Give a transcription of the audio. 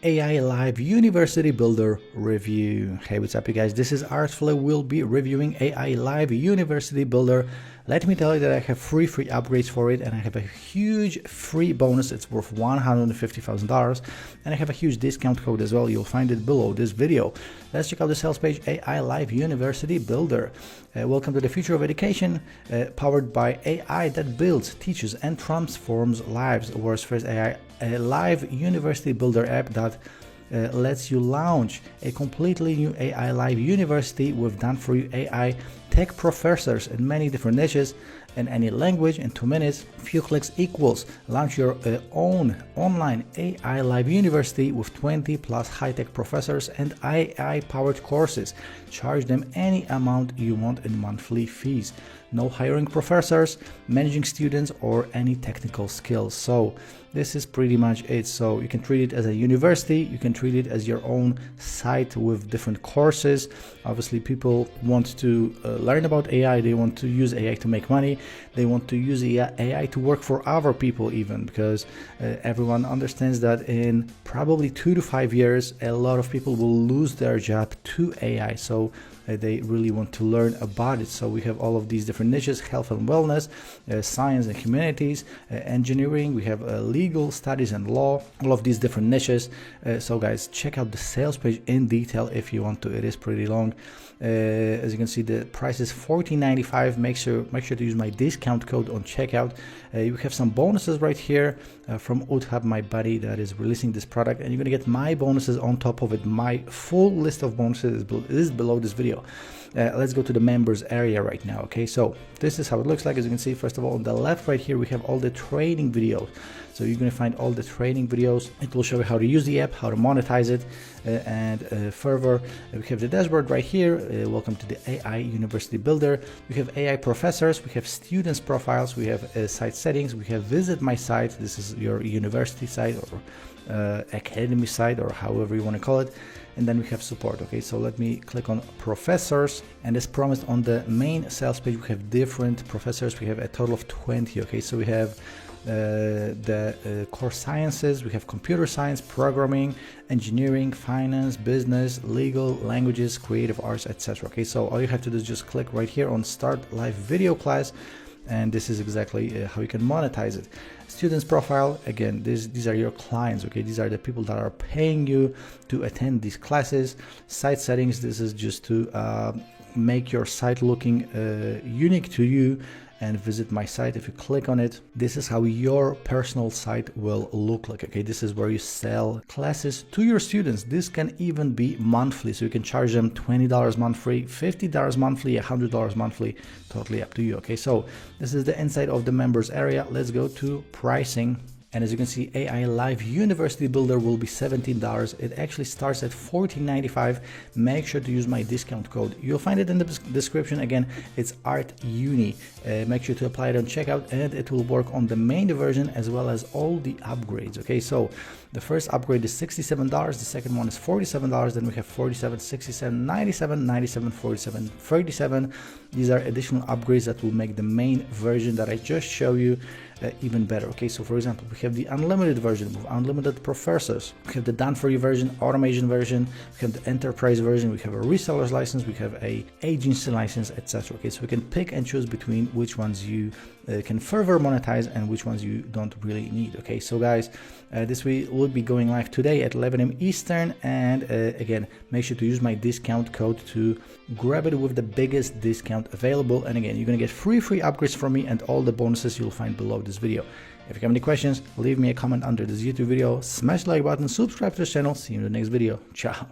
AI Live University Builder review. Hey, what's up you guys? This is Artflow. We'll be reviewing AI Live University Builder. Let me tell you that I have free upgrades for it, and I have a huge free bonus. It's worth $150,000, and I have a huge discount code as well. You'll find it below this video. Let's check out the sales page, AI Live University Builder. Welcome to the future of education, powered by AI that builds, teaches, and transforms lives. The world's first AI Live University Builder app that lets you launch a completely new AI Live University with done-for-you AI tech professors in many different niches in any language in 2 minutes. Few clicks equals launch your own online AI Live University with 20 plus high-tech professors and AI powered courses. Charge them any amount you want in monthly fees. No hiring professors, managing students, or any technical skills. So this is pretty much it. So you can treat it as a university, you can treat it as your own site with different courses. Obviously people want to learn about AI, they want to use AI to make money, they want to use AI to work for other people even, because everyone understands that in probably 2 to 5 years a lot of people will lose their job to AI. So they really want to learn about it. So we have all of these different niches: health and wellness, science and humanities, engineering, we have legal studies and law, all of these different niches. So guys, check out the sales page in detail if you want to. It is pretty long. As you can see, the price is $14.95. Make sure to use my discount code on checkout. You have some bonuses right here from UTHub, my buddy that is releasing this product, and you're gonna get my bonuses on top of it. My full list of bonuses is below this video. Let's go to the members area right now. Okay, so this is how it looks like. As you can see, first of all, on the left right here we have all the training videos. So you're going to find all the training videos. It will show you how to use the app, how to monetize it, and further we have the dashboard right here. Welcome to the AI University Builder. We have AI professors, we have students profiles, we have site settings, we have visit my site. This is your university site or academy site, or however you want to call it. And then we have support. Okay, so let me click on professors, and as promised on the main sales page we have different professors. We have a total of 20. Okay, so we have the core sciences, we have computer science, programming, engineering, finance, business, legal, languages, creative arts, etc. Okay, so all you have to do is just click right here on start live video class, and this is exactly how you can monetize it. Students profile, again, these are your clients. Okay, these are the people that are paying you to attend these classes. Site settings, this is just to make your site looking unique to you. And visit my site, if you click on it, this is how your personal site will look like. Okay, this is where you sell classes to your students. This can even be monthly, so you can charge them $20 monthly, $50 monthly, $100 monthly, totally up to you. Okay, so this is the inside of the members area. Let's go to pricing. And as you can see, AI Live University Builder will be $17. It actually starts at $14.95. Make sure to use my discount code. You'll find it in the description. Again, it's ArtUni. Make sure to apply it on checkout, and it will work on the main version as well as all the upgrades. Okay, so the first upgrade is $67. The second one is $47. Then we have $47, $67, $97, $97, $47, $37. These are additional upgrades that will make the main version that I just showed you even better. Okay, so for example, we have the unlimited version with unlimited professors. We have the done-for-you version, automation version, we have the enterprise version, we have a reseller's license, we have a agency license, etc. Okay, so we can pick and choose between which ones you can further monetize and which ones you don't really need. Okay, so guys, this will be going live today at 11 AM Eastern, and again, make sure to use my discount code to grab it with the biggest discount available. And again, you're gonna get free upgrades from me and all the bonuses you'll find below this video. If you have any questions, leave me a comment under this YouTube video, smash the like button, subscribe to the channel. See you in the next video. Ciao.